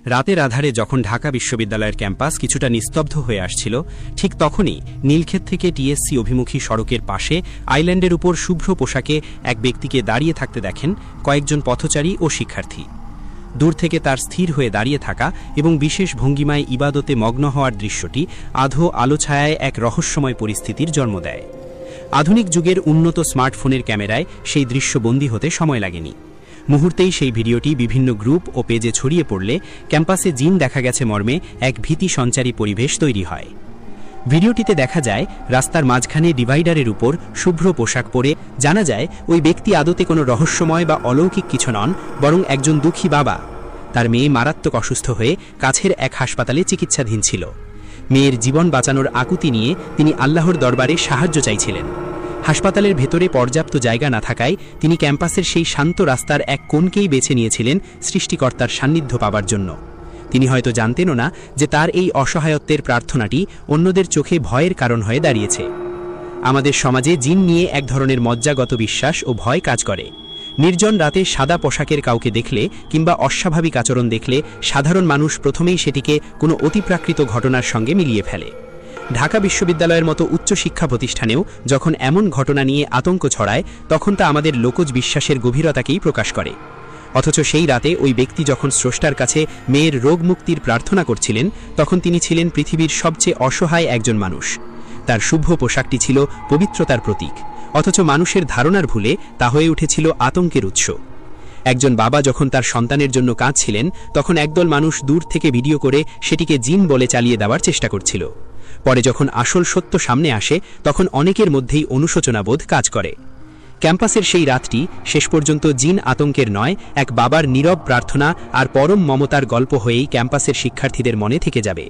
রাতের আধারে যখন ঢাকা বিশ্ববিদ্যালয়ের ক্যাম্পাস কিছুটা নিস্তব্ধ হয়ে আসছিল, ঠিক তখনই নীলক্ষেত থেকে টিএসসি অভিমুখী সড়কের পাশে আইল্যান্ডের উপর শুভ্র পোশাকে এক ব্যক্তিকে দাঁড়িয়ে থাকতে দেখেন কয়েকজন পথচারী ও শিক্ষার্থী। দূর থেকে তার স্থির হয়ে দাঁড়িয়ে থাকা এবং বিশেষ ভঙ্গিমায় ইবাদতে মগ্ন হওয়ার দৃশ্যটি আধো আলোছায়ায় এক রহস্যময় পরিস্থিতির জন্ম দেয়। আধুনিক যুগের উন্নত স্মার্টফোনের ক্যামেরায় সেই দৃশ্য বন্দী হতে সময় লাগেনি। মুহূর্তেই সেই ভিডিওটি বিভিন্ন গ্রুপ ও পেজে ছড়িয়ে পড়লে ক্যাম্পাসে জিন দেখা গেছে মর্মে এক ভীতি সঞ্চারী পরিবেশ তৈরি হয়। ভিডিওটিতে দেখা যায় রাস্তার মাঝখানে ডিভাইডারের উপর শুভ্র পোশাক পরে। জানা যায় ওই ব্যক্তি আদতে কোনো রহস্যময় বা অলৌকিক কিছু নন, বরং একজন দুঃখী বাবা। তার মেয়ে মারাত্মক অসুস্থ হয়ে কাছের এক হাসপাতালে চিকিৎসাধীন ছিল। মেয়ের জীবন বাঁচানোর আকুতি নিয়ে তিনি আল্লাহর দরবারে সাহায্য চাইছিলেন। হাসপাতালের ভেতরে পর্যাপ্ত জায়গা না থাকায় তিনি ক্যাম্পাসের সেই শান্ত রাস্তার এক কোণকেই বেছে নিয়েছিলেন সৃষ্টিকর্তার সান্নিধ্য পাবার জন্য। তিনি হয়তো জানতেনও না যে তার এই অসহায়ত্বের প্রার্থনাটি অন্যদের চোখে ভয়ের কারণ হয়ে দাঁড়িয়েছে। আমাদের সমাজে জিন নিয়ে এক ধরনের মজ্জাগত বিশ্বাস ও ভয় কাজ করে। নির্জন রাতে সাদা পোশাকের কাউকে দেখলে কিংবা অস্বাভাবিক আচরণ দেখলে সাধারণ মানুষ প্রথমেই সেটিকে কোনো অতিপ্রাকৃত ঘটনার সঙ্গে মিলিয়ে ফেলে। ঢাকা বিশ্ববিদ্যালয়ের মতো উচ্চশিক্ষা প্রতিষ্ঠানেও যখন এমন ঘটনা নিয়ে আতঙ্ক ছড়ায়, তখন তা আমাদের লোকজ বিশ্বাসের গভীরতাকেই প্রকাশ করে। অথচ সেই রাতে ওই ব্যক্তি যখন স্রষ্টার কাছে মেয়ের রোগ মুক্তির প্রার্থনা করছিলেন, তখন তিনি ছিলেন পৃথিবীর সবচেয়ে অসহায় একজন মানুষ। তার শুভ্র পোশাকটি ছিল পবিত্রতার প্রতীক, অথচ মানুষের ধারণার ভুলে তা হয়ে উঠেছিল আতঙ্কের উৎস। একজন বাবা যখন তার সন্তানের জন্য কাঁদছিলেন, তখন একদল মানুষ দূর থেকে ভিডিও করে সেটিকে জিন বলে চালিয়ে দেওয়ার চেষ্টা করছিল। পরে যখন আসল সত্য সামনে আসে, তখন অনেকের মধ্যেই অনুশোচনাবোধ কাজ করে। ক্যাম্পাসের সেই রাতটি শেষ পর্যন্ত জিন আতঙ্কের নয়, এক বাবার নীরব প্রার্থনা আর পরম মমতার গল্প হয়েই ক্যাম্পাসের শিক্ষার্থীদের মনে থেকে যাবে।